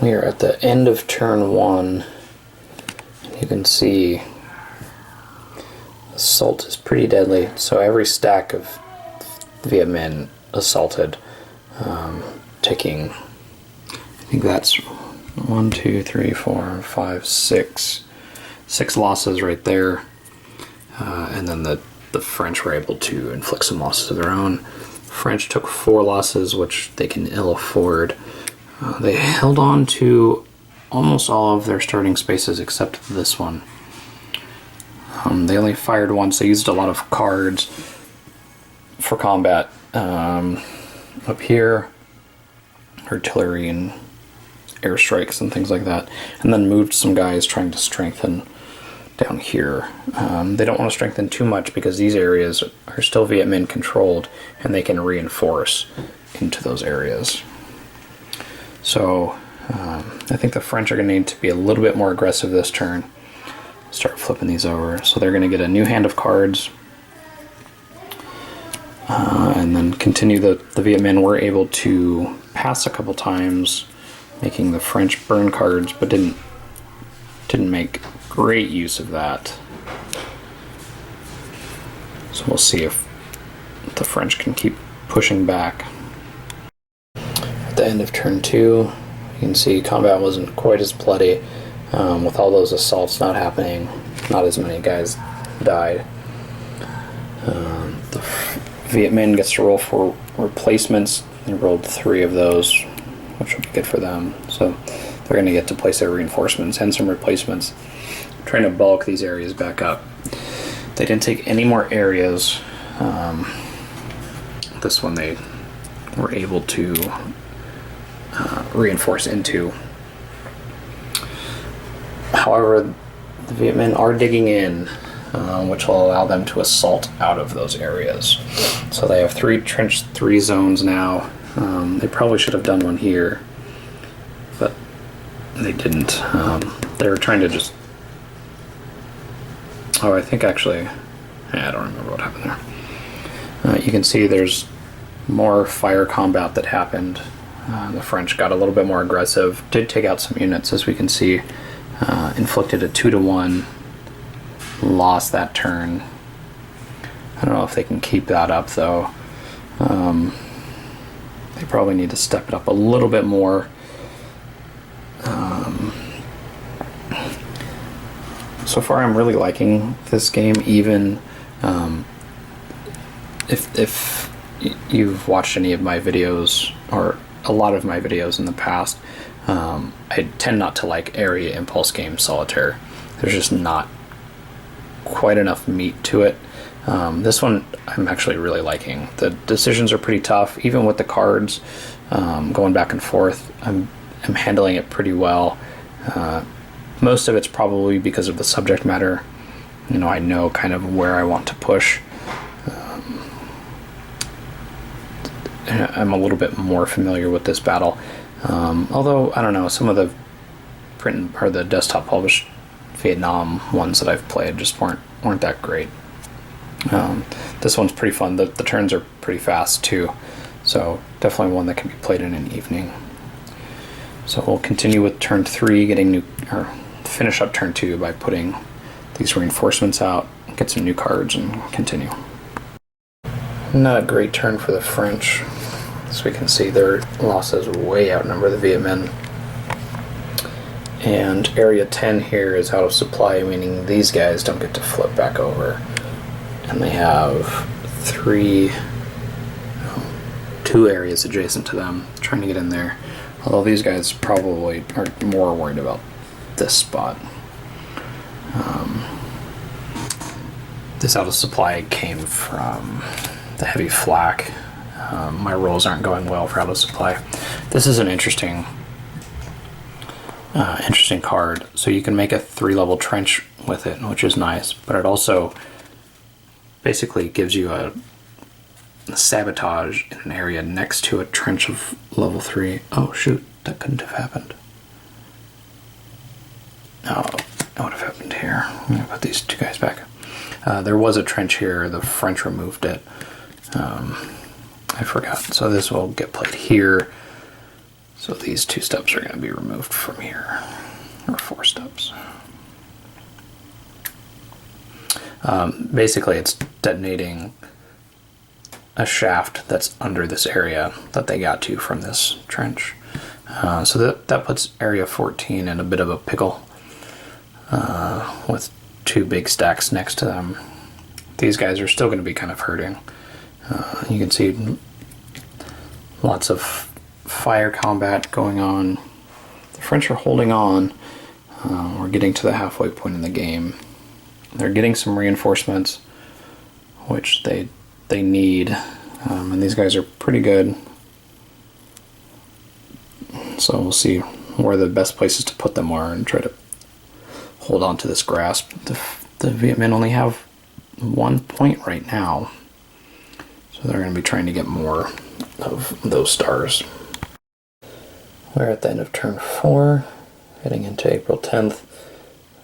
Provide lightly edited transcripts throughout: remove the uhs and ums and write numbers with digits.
We are at the end of turn 1. You can see assault is pretty deadly. So every stack of Viet Minh assaulted, taking, I think that's 1, 2, 3, 4, 5, 6 losses right there. And then the French were able to inflict some losses of their own. French took 4 losses, which they can ill afford. They held on to almost all of their starting spaces except this one. They only fired once. They used a lot of cards for combat. Up here, artillery and airstrikes and things like that. And then moved some guys trying to strengthen down here. They don't want to strengthen too much because these areas are still Viet Minh controlled and they can reinforce into those areas. So I think the French are going to need to be a little bit more aggressive this turn. Start flipping these over. So they're going to get a new hand of cards. And then continue the Viet Minh were able to pass a couple times, making the French burn cards, but didn't make great use of that. So we'll see if the French can keep pushing back. At the end of turn 2, you can see combat wasn't quite as bloody. With all those assaults not happening, not as many guys died. The Viet Minh gets to roll for replacements. They rolled 3 of those, which will be good for them. So they're going to get to place their reinforcements and some replacements, trying to bulk these areas back up. They didn't take any more areas. This one they were able to reinforce into. However, the Viet Minh are digging in, which will allow them to assault out of those areas. So they have 3 trench 3 zones now. They probably should have done one here, but they didn't. They were trying to just... Oh, I think actually... I don't remember what happened there. You can see there's more fire combat that happened. The French got a little bit more aggressive, did take out some units, as we can see. Inflicted a 2-1 loss that turn. I don't know if they can keep that up though. They probably need to step it up a little bit more. So far I'm really liking this game, even if you've watched any of my videos or a lot of my videos in the past. I tend not to like area impulse games solitaire. There's just not quite enough meat to it. This one I'm actually really liking. The decisions are pretty tough, even with the cards going back and forth. I'm handling it pretty well. Most of it's probably because of the subject matter. You know, I know kind of where I want to push. I'm a little bit more familiar with this battle. Although, I don't know, some of the print or the desktop published Vietnam ones that I've played just weren't that great. This one's pretty fun. The turns are pretty fast too, so definitely one that can be played in an evening. So we'll continue with turn 3, finish up turn 2 by putting these reinforcements out, get some new cards, and continue. Not a great turn for the French. As we can see, their losses way outnumber the Viet Minh. And area 10 here is out of supply, meaning these guys don't get to flip back over. And they have 2 areas adjacent to them trying to get in there. Although these guys probably are more worried about this spot. This out of supply came from the heavy flak. My rolls aren't going well for out of supply. This is an interesting card. So you can make a 3-level trench with it, which is nice, but it also basically gives you a sabotage in an area next to a trench of level 3. Oh shoot, that couldn't have happened. No, that would have happened here. I'm going to put these 2 guys back. There was a trench here, the French removed it. I forgot. So this will get played here. So these 2 steps are going to be removed from here, or 4 steps. Basically, it's detonating a shaft that's under this area that they got to from this trench. So that puts area 14 in a bit of a pickle, with 2 big stacks next to them. These guys are still going to be kind of hurting. You can see lots of fire combat going on. The French are holding on. We're getting to the halfway point in the game. They're getting some reinforcements, which they need, and these guys are pretty good. So we'll see where the best places to put them are and try to hold on to this grasp. The Viet Minh only have 1 point right now, so they're going to be trying to get more of those stars. We're at the end of turn 4, heading into April 10th,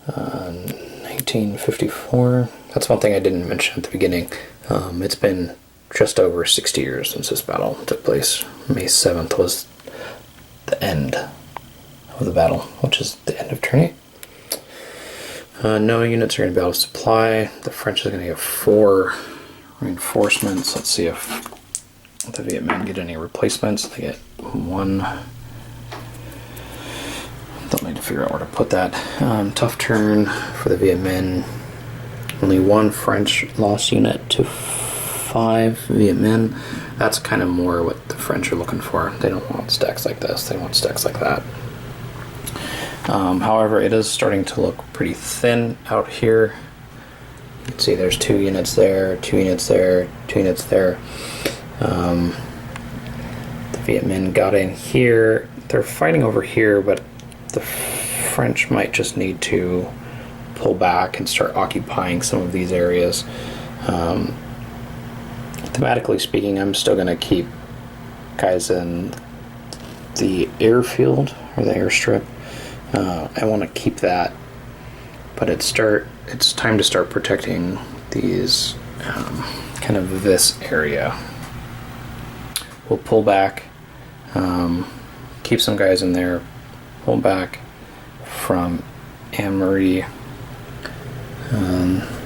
1954. That's one thing I didn't mention at the beginning. It's been just over 60 years since this battle took place. May 7th was the end of the battle, which is the end of turn 8. No units are going to be out of supply. The French is going to get 4 reinforcements. Let's see if the Viet Minh get any replacements. They get 1. Don't need to figure out where to put that. Tough turn for the Viet Minh. Only 1 French lost unit to 5 Viet Minh. That's kind of more what the French are looking for. They don't want stacks like this. They want stacks like that. However, it is starting to look pretty thin out here. You can see there's 2 units there, 2 units there, 2 units there. The Viet Minh got in here. They're fighting over here, but the French might just need to pull back and start occupying some of these areas. Thematically speaking, I'm still going to keep guys in the airfield or the airstrip. I want to keep that, but it's time to start protecting these, kind of this area. We'll pull back, keep some guys in there, pull back from Anne-Marie.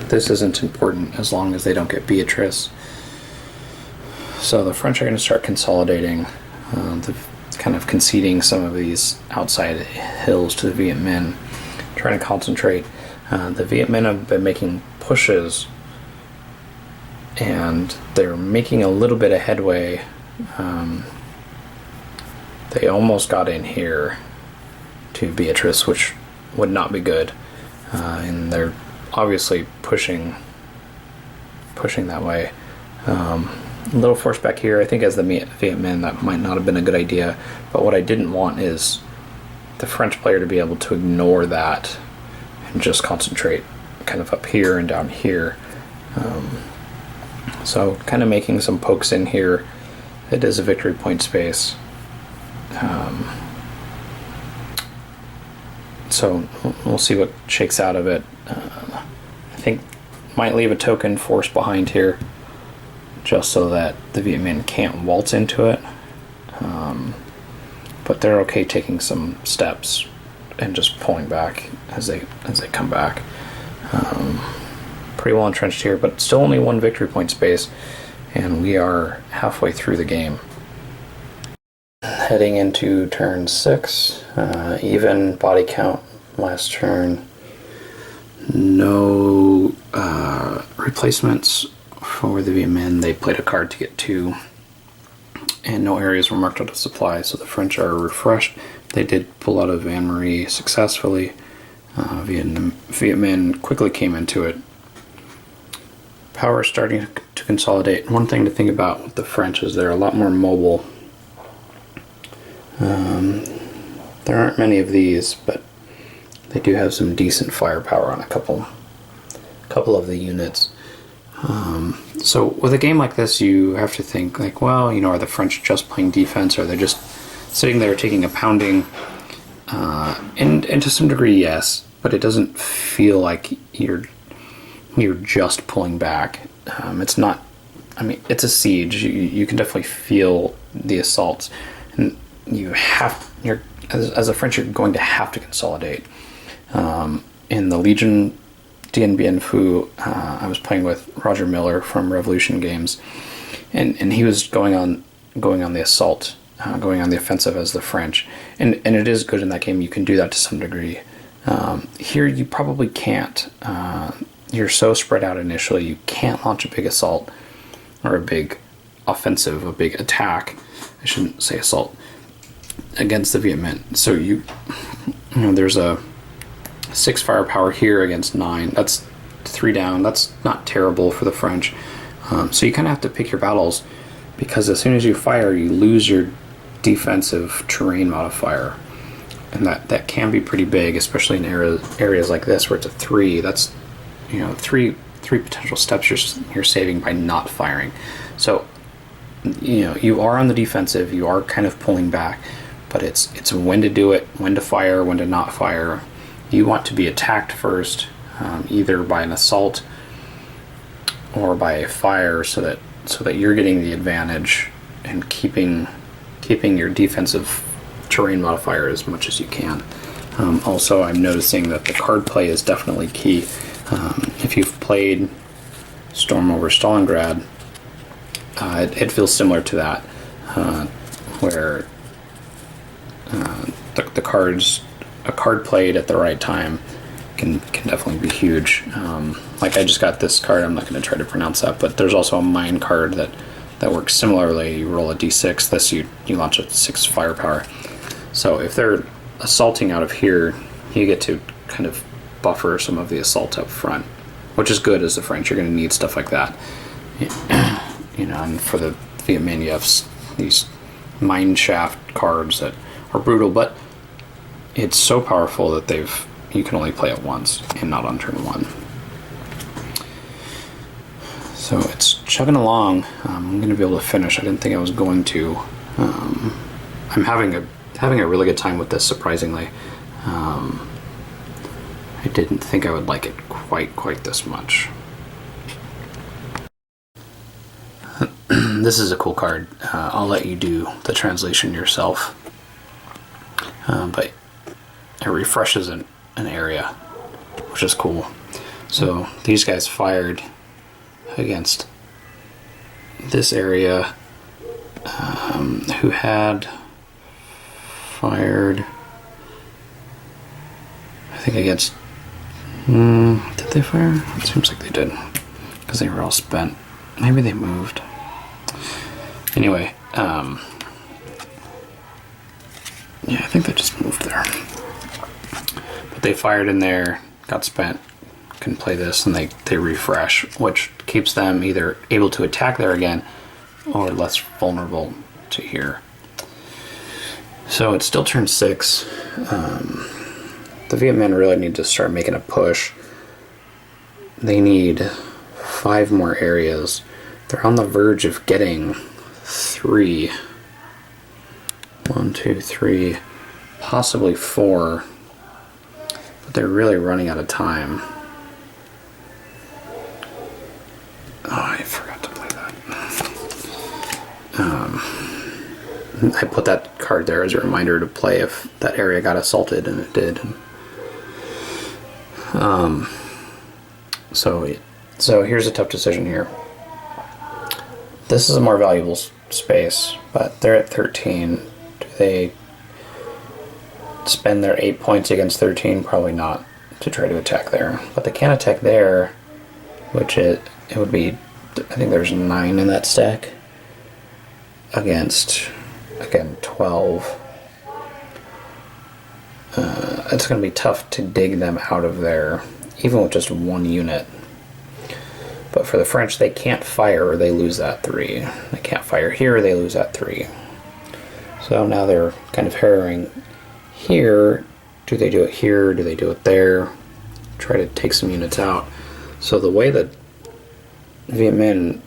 This isn't important as long as they don't get Beatrice. So the French are going to start consolidating, kind of conceding some of these outside hills to the Viet Minh, trying to concentrate. The Viet Minh have been making pushes, and they're making a little bit of headway. They almost got in here to Beatrice, which would not be good, and they're obviously pushing that way. A little force back here. I think as the Viet Minh, that might not have been a good idea, but what I didn't want is the French player to be able to ignore that and just concentrate kind of up here and down here. So kind of making some pokes in here. It is a victory point space. So we'll see what shakes out of it. I think might leave a token force behind here, just so that the Viet Minh can't waltz into it. But they're okay taking some steps and just pulling back as they come back. Pretty well entrenched here, but still only 1 victory point space, and we are halfway through the game. Heading into turn 6, even body count last turn. No replacements for the Viet Minh. They played a card to get 2, and no areas were marked out of supply, so the French are refreshed. They did pull out of Anne-Marie successfully. Viet Minh quickly came into it. Power is starting to consolidate. One thing to think about with the French is they're a lot more mobile. There aren't many of these, but they do have some decent firepower on a couple of the units. So with a game like this, you have to think like, well, are the French just playing defense, or are they just sitting there taking a pounding? And to some degree, yes, but it doesn't feel like you're just pulling back. It's not. I mean, it's a siege. You can definitely feel the assaults, and you're as a French, you're going to have to consolidate. In the Legion Dien Bien Phu, I was playing with Roger Miller from Revolution Games, and he was going on the assault, going on the offensive as the French, and it is good in that game. You can do that to some degree. Here you probably can't. You're so spread out initially, you can't launch a big assault or a big offensive, a big attack. I shouldn't say assault against the Viet Minh. So you know, there's a 6 firepower here against 9. That's 3 down. That's not terrible for the French. So you kind of have to pick your battles, because as soon as you fire, you lose your defensive terrain modifier, and that can be pretty big, especially in areas like this where it's a 3. That's, you know, three potential steps you're saving by not firing. So, you know, you are on the defensive, you are kind of pulling back, but it's when to do it, when to fire, when to not fire. You want to be attacked first, either by an assault or by a fire, so that you're getting the advantage and keeping your defensive terrain modifier as much as you can. Also, I'm noticing that the card play is definitely key. If you've played Storm over Stalingrad, it feels similar to that, where the cards, a card played at the right time can definitely be huge. Like I just got this card, I'm not going to try to pronounce that, but there's also a mine card that works similarly. You roll a d6, this you launch a 6 firepower. So if they're assaulting out of here, you get to kind of buffer some of the assault up front, which is good as the French. You're going to need stuff like that. You know, and for the Viet Minh, you have these mine shaft cards that are brutal, but it's so powerful that you can only play it once and not on turn 1. So it's chugging along. I'm going to be able to finish. I didn't think I was going to. I'm having a really good time with this, surprisingly. I didn't think I would like it quite this much. This is a cool card. I'll let you do the translation yourself. But it refreshes an area, which is cool. So these guys fired against this area, who had fired, I think, against, did they fire? It seems like they did, because they were all spent. Maybe they moved. Anyway, yeah, I think they just moved there. But they fired in there, got spent, can play this, and they refresh, which keeps them either able to attack there again or less vulnerable to here. So it's still turn 6. The Viet Minh really need to start making a push. They need 5 more areas. They're on the verge of getting 3. 1, 2, 3, possibly 4. But they're really running out of time. Oh, I forgot to play that. I put that card there as a reminder to play if that area got assaulted, and it did. So here's a tough decision here. This is a more valuable space, but they're at 13. Do they spend their 8 points against 13? Probably not, to try to attack there. But they can attack there, which it would be, I think there's 9 in that stack, against, again, 12. It's going to be tough to dig them out of there, even with just 1 unit. But for the French, they can't fire or they lose that 3. They can't fire here or they lose that 3. So now they're kind of harrowing here. Do they do it here? Do they do it there? Try to take some units out. So the way that Viet Minh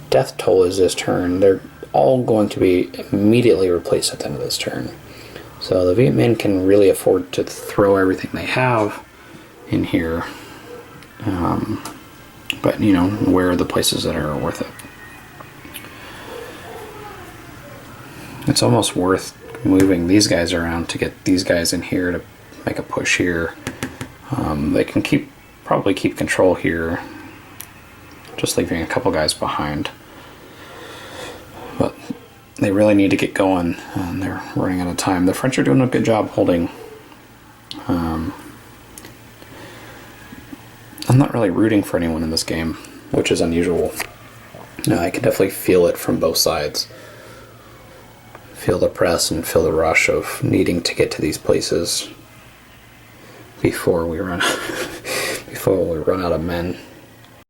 death toll is this turn, they're all going to be immediately replaced at the end of this turn. So the Viet Minh can really afford to throw everything they have in here. But, you know, where are the places that are worth it? It's almost worth moving these guys around to get these guys in here to make a push here. They can probably keep control here, just leaving a couple guys behind. But they really need to get going, and they're running out of time. The French are doing a good job holding. I'm not really rooting for anyone in this game, which is unusual. I can definitely feel it from both sides. Feel the press and feel the rush of needing to get to these places before we run out of men.